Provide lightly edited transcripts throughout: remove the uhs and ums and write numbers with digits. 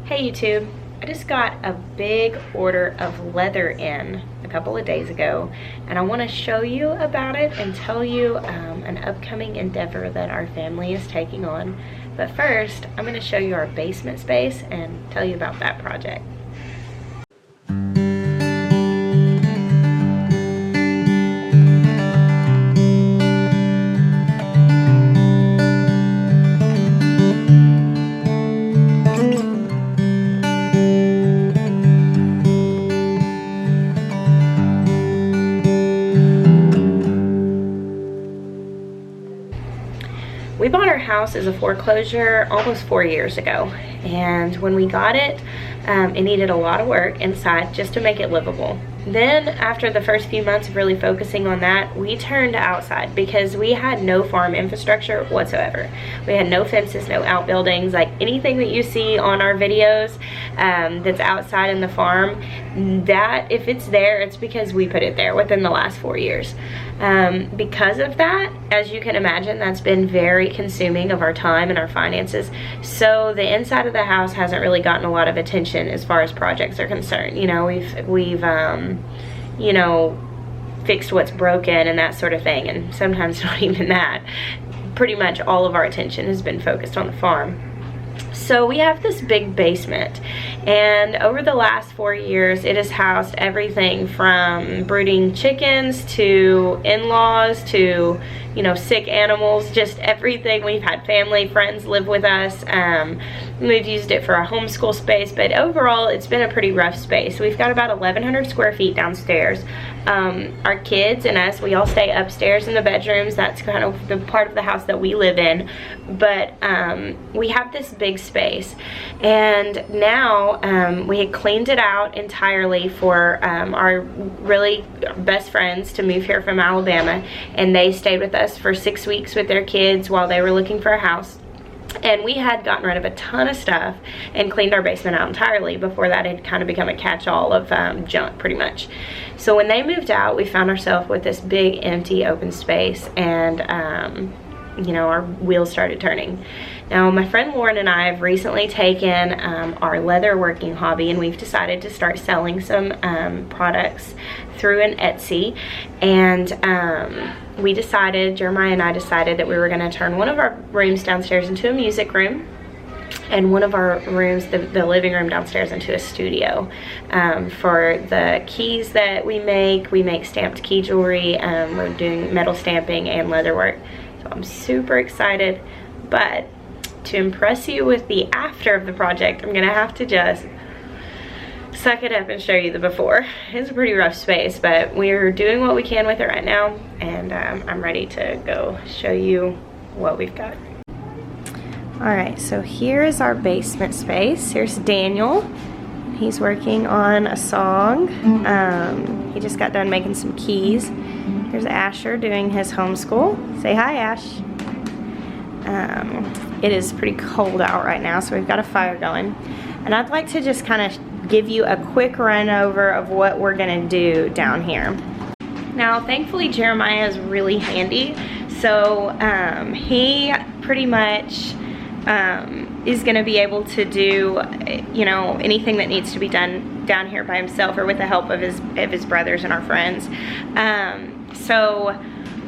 Hey YouTube, I just got a big order of leather in a couple of days ago, and I want to show you about it and tell you an upcoming endeavor that our family is taking on. But first, I'm going to show you our basement space and tell you about that project. We bought our house as a foreclosure almost 4 years ago, and when we got it, it needed a lot of work inside just to make it livable. Then after the first few months of really focusing on that, we turned outside because we had no farm infrastructure whatsoever. We had no fences, no outbuildings, like anything that you see on our videos that's outside in the farm, that if it's there, it's because we put it there within the last 4 years. Because of that, as you can imagine, that's been very consuming of our time and our finances. So the inside of the house hasn't really gotten a lot of attention as far as projects are concerned. You know, we've you know, fixed what's broken and that sort of thing, and sometimes not even that. Pretty much all of our attention has been focused on the farm. So we have this big basement, and over the last 4 years it has housed everything from brooding chickens to in-laws to, you know, sick animals, just everything. We've had family, friends live with us. We've used it for a homeschool space, but overall it's been a pretty rough space. We've got about 1,100 square feet downstairs. Our kids and us, we all stay upstairs in the bedrooms. That's kind of the part of the house that we live in. But we have this big space, and now we had cleaned it out entirely for our really best friends to move here from Alabama, and they stayed with us for 6 weeks with their kids while they were looking for a house. And we had gotten rid of a ton of stuff and cleaned our basement out entirely. Before that, it had kind of become a catch-all of junk, pretty much. So when they moved out, we found ourselves with this big, empty, open space, and you know, our wheels started turning. Now, my friend Lauren and I have recently taken our leather working hobby, and we've decided to start selling some products through an Etsy. And we decided, Jeremiah and I decided, that we were going to turn one of our rooms downstairs into a music room, and one of our rooms, the living room downstairs, into a studio. For the keys that we make stamped key jewelry. We're doing metal stamping and leather work. So I'm super excited, but to impress you with the after of the project, I'm gonna have to just suck it up and show you the before. It's a pretty rough space, but we're doing what we can with it right now, and I'm ready to go show you what we've got. Alright, so here is our basement space. Here's Daniel. He's working on a song. He just got done making some keys. Here's Asher doing his homeschool. Say hi, Ash. It is pretty cold out right now, so we've got a fire going. And I'd like to just kind of give you a quick run over of what we're gonna do down here. Now, thankfully, Jeremiah is really handy, so he pretty much is gonna be able to do, you know, anything that needs to be done down here by himself or with the help of his brothers and our friends. So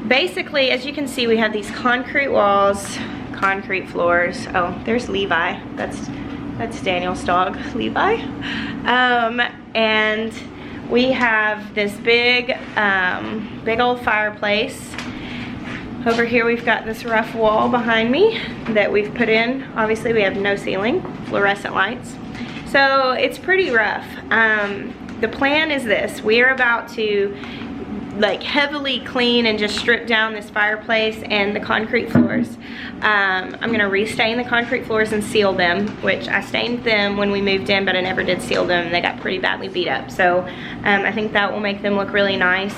basically, as you can see, we have these concrete walls, concrete floors. Oh, there's Levi. That's Daniel's dog, Levi. And we have this big old fireplace. Over here we've got this rough wall behind me that we've put in. Obviously we have no ceiling, fluorescent lights. So it's pretty rough. The plan is this: we are about to like heavily clean and just strip down this fireplace and the concrete floors. I'm gonna restain the concrete floors and seal them, which I stained them when we moved in, but I never did seal them. They got pretty badly beat up. So I think that will make them look really nice.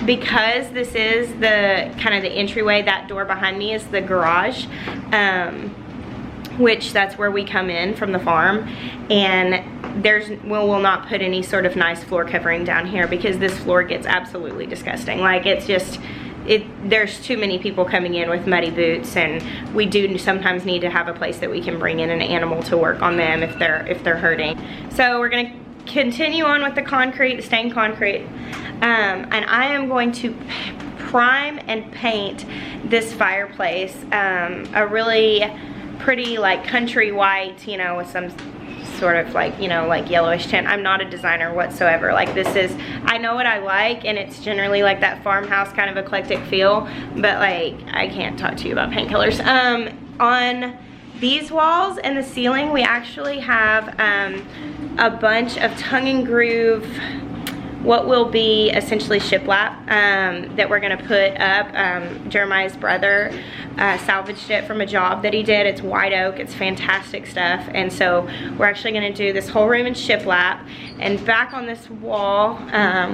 Because this is the kind of the entryway, that door behind me is the garage, which that's where we come in from the farm, and we'll not put any sort of nice floor covering down here because this floor gets absolutely disgusting. Like, it's just, there's too many people coming in with muddy boots, and we do sometimes need to have a place that we can bring in an animal to work on them if they're hurting. So we're gonna continue on with the concrete, the stained concrete, and I am going to prime and paint this fireplace a really pretty like country white, you know, with some sort of like, you know, like yellowish tint. I'm not a designer whatsoever. Like, this is, I know what I like, and it's generally like that farmhouse kind of eclectic feel, but like I can't talk to you about painkillers. On these walls and the ceiling, we actually have a bunch of tongue and groove, what will be essentially shiplap that we're gonna put up. Jeremiah's brother salvaged it from a job that he did. It's white oak, it's fantastic stuff. And so we're actually gonna do this whole room in shiplap. And back on this wall,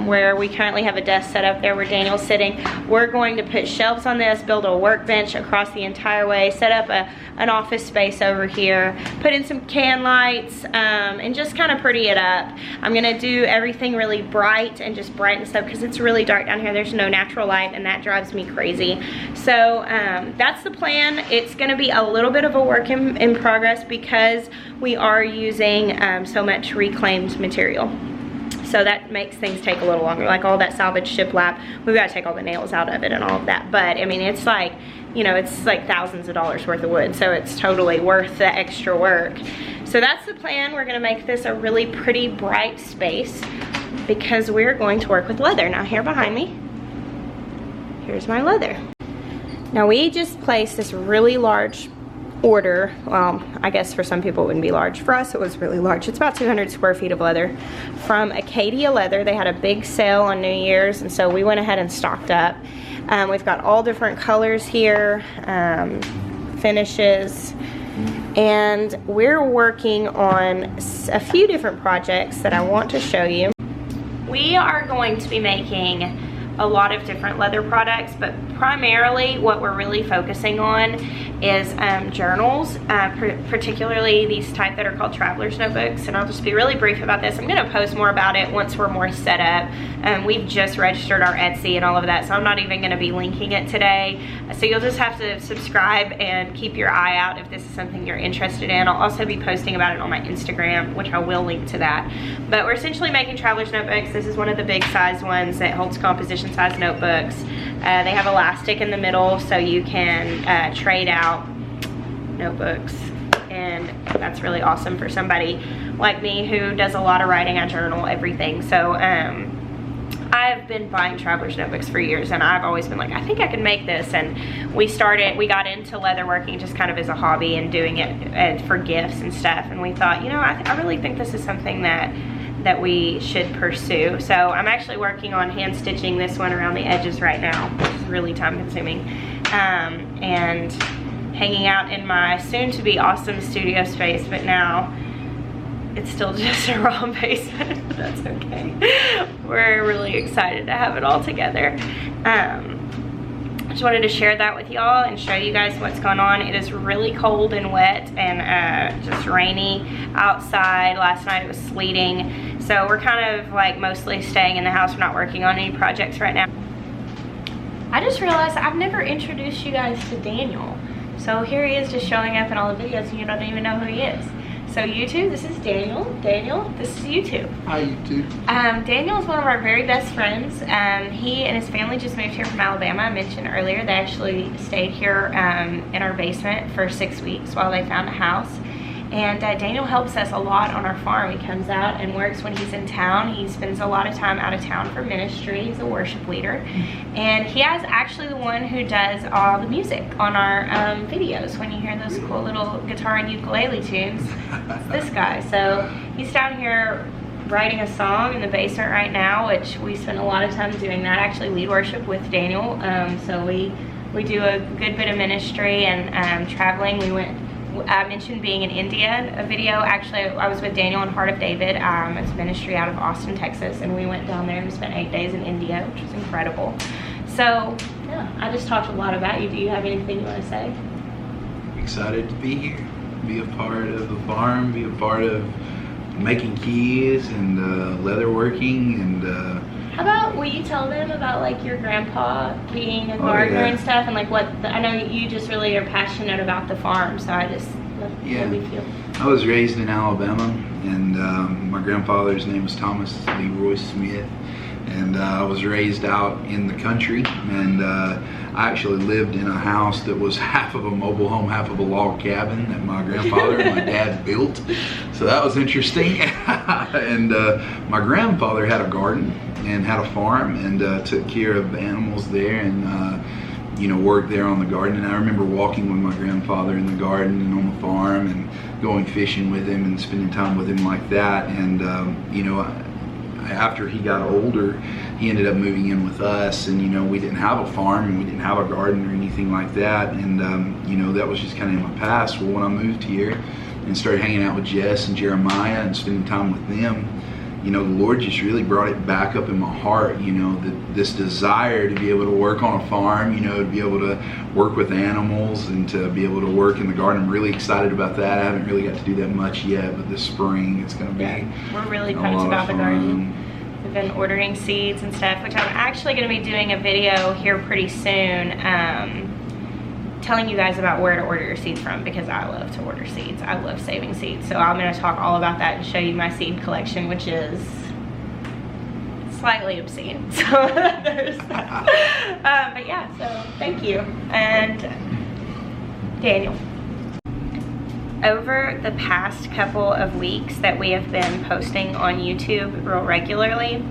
where we currently have a desk set up there where Daniel's sitting, we're going to put shelves on this, build a workbench across the entire way, set up an office space over here, put in some can lights, and just kind of pretty it up. I'm gonna do everything really bright and just brighten stuff because it's really dark down here. There's no natural light, and that drives me crazy. So that's the plan. It's gonna be a little bit of a work in progress because we are using so much reclaimed material. So that makes things take a little longer. Like all that salvage shiplap, we've got to take all the nails out of it and all of that. But I mean, it's like, you know, it's like thousands of dollars worth of wood, so it's totally worth the extra work. So that's the plan. We're gonna make this a really pretty bright space because we're going to work with leather. Now here behind me, here's my leather. Now we just placed this really large order. Well, I guess for some people it wouldn't be large. For us it was really large. It's about 200 square feet of leather from Acadia Leather. They had a big sale on New Year's, and so we went ahead and stocked up. We've got all different colors here, finishes, and we're working on a few different projects that I want to show you. We are going to be making a lot of different leather products, but primarily what we're really focusing on is journals, particularly these type that are called traveler's notebooks. And I'll just be really brief about this. I'm gonna post more about it once we're more set up. We've just registered our Etsy and all of that, so I'm not even gonna be linking it today. So you'll just have to subscribe and keep your eye out if this is something you're interested in. I'll also be posting about it on my Instagram, which I will link to that. But we're essentially making traveler's notebooks. This is one of the big size ones that holds composition size notebooks. They have elastic in the middle, so you can trade out notebooks, and that's really awesome for somebody like me who does a lot of writing. I journal everything, so I've been buying traveler's notebooks for years, and I've always been like, I think I can make this. And we got into leatherworking just kind of as a hobby and doing it for gifts and stuff, and we thought, you know, I really think this is something that we should pursue. So I'm actually working on hand stitching this one around the edges right now, which is really time consuming, and hanging out in my soon to be awesome studio space, but now it's still just a raw basement, but that's okay. We're really excited to have it all together. I just wanted to share that with y'all and show you guys what's going on. It is really cold and wet and just rainy outside. Last night it was sleeting. So we're kind of like mostly staying in the house. We're not working on any projects right now. I just realized I've never introduced you guys to Daniel. So here he is just showing up in all the videos and you don't even know who he is. So YouTube, this is Daniel. Daniel, this is YouTube. Hi YouTube. Daniel is one of our very best friends. He and his family just moved here from Alabama. I mentioned earlier they actually stayed here in our basement for 6 weeks while they found a house. And Daniel helps us a lot on our farm. He comes out and works when he's in town. He spends a lot of time out of town for ministry. He's a worship leader. And he is actually the one who does all the music on our videos. When you hear those cool little guitar and ukulele tunes, it's this guy. So he's down here writing a song in the basement right now, which we spend a lot of time doing that. Actually lead worship with Daniel. So we do a good bit of ministry and traveling. I mentioned being in India, a video. Actually, I was with Daniel in Heart of David. It's ministry out of Austin, Texas, and we went down there and spent 8 days in India, which was incredible. So, yeah, I just talked a lot about you. Do you have anything you want to say? Excited to be here, be a part of the farm, be a part of making keys and leatherworking and How about, will you tell them about like your grandpa being a gardener and stuff, and like I know you just really are passionate about the farm, so I just love how we feel. I was raised in Alabama, and my grandfather's name was Thomas Leroy Smith, and I was raised out in the country, and I actually lived in a house that was half of a mobile home, half of a log cabin that my grandfather and my dad built. So that was interesting. And my grandfather had a garden and had a farm, and took care of animals there, and you know, worked there on the garden. And I remember walking with my grandfather in the garden and on the farm, and going fishing with him and spending time with him like that. And you know, after he got older, he ended up moving in with us, and you know, we didn't have a farm and we didn't have a garden or anything like that, and you know, that was just kind of in my past. Well, when I moved here and started hanging out with Jess and Jeremiah and spending time with them, you know, the Lord just really brought it back up in my heart, you know, this desire to be able to work on a farm, you know, to be able to work with animals and to be able to work in the garden. I'm really excited about that. I haven't really got to do that much yet, but this spring it's going to be we're really pumped about the garden. We've been ordering seeds and stuff, which I'm actually going to be doing a video here pretty soon, telling you guys about where to order your seeds from, because I love to order seeds. I love saving seeds. So I'm going to talk all about that and show you my seed collection, which is slightly obscene. So there's that. But yeah, so thank you. And Daniel. Over the past couple of weeks that we have been posting on YouTube real regularly,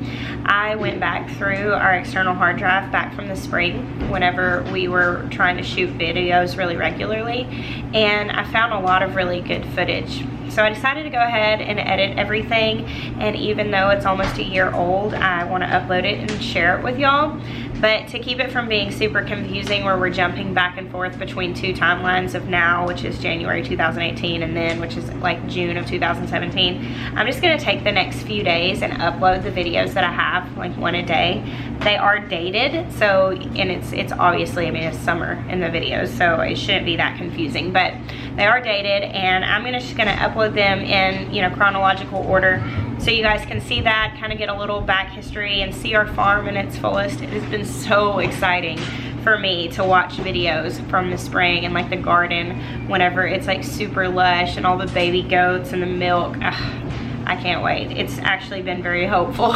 I went back through our external hard drive back from the spring whenever we were trying to shoot videos really regularly, and I found a lot of really good footage. So I decided to go ahead and edit everything, and even though it's almost a year old, I want to upload it and share it with y'all. But to keep it from being super confusing where we're jumping back and forth between two timelines of now, which is January 2018, and then which is like June of 2017, I'm just going to take the next few days and upload the videos that I have, like one a day. They are dated, so, and it's obviously, I mean, it's summer in the videos, so it shouldn't be that confusing, but they are dated, and I'm just going to upload them in, you know, chronological order, so you guys can see that, kind of get a little back history and see our farm in its fullest. It has been so exciting for me to watch videos from the spring and like the garden whenever it's like super lush and all the baby goats and the milk. I can't wait. It's actually been very hopeful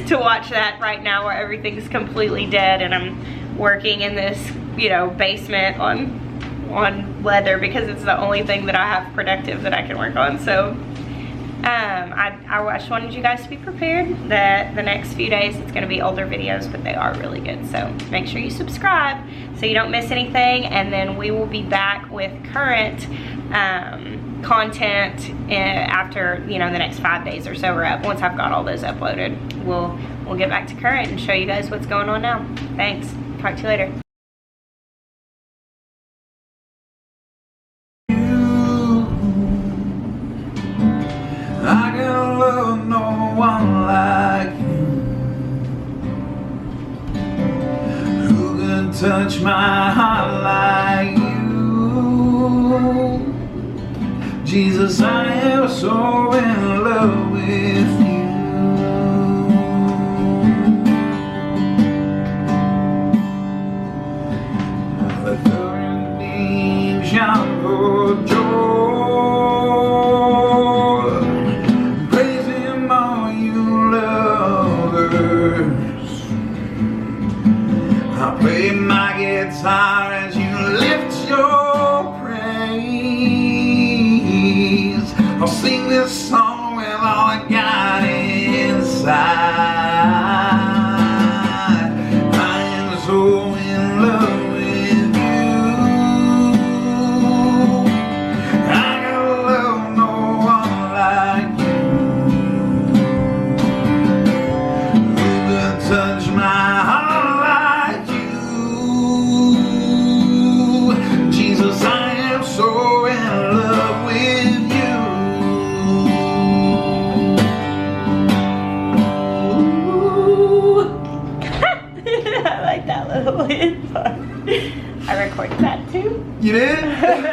to watch that right now where everything's completely dead, and I'm working in this, you know, basement on leather because it's the only thing that I have productive that I can work on. So I just wanted you guys to be prepared that the next few days it's going to be older videos, but they are really good. So make sure you subscribe so you don't miss anything, and then we will be back with current content after, you know, the next 5 days or so we're up. Once I've got all those uploaded, we'll get back to current and show you guys what's going on now. Thanks. Talk to you later. I can love no one like you. Who can touch my heart like you? Jesus, I am so in love with you. Let the redeemed shout for joy. I'll play my guitar as you lift your praise. I'll sing this song with all I got inside. I am so in love with you. I can love no one like you. Who could touch my heart? I like that little info. I recorded that too. You did?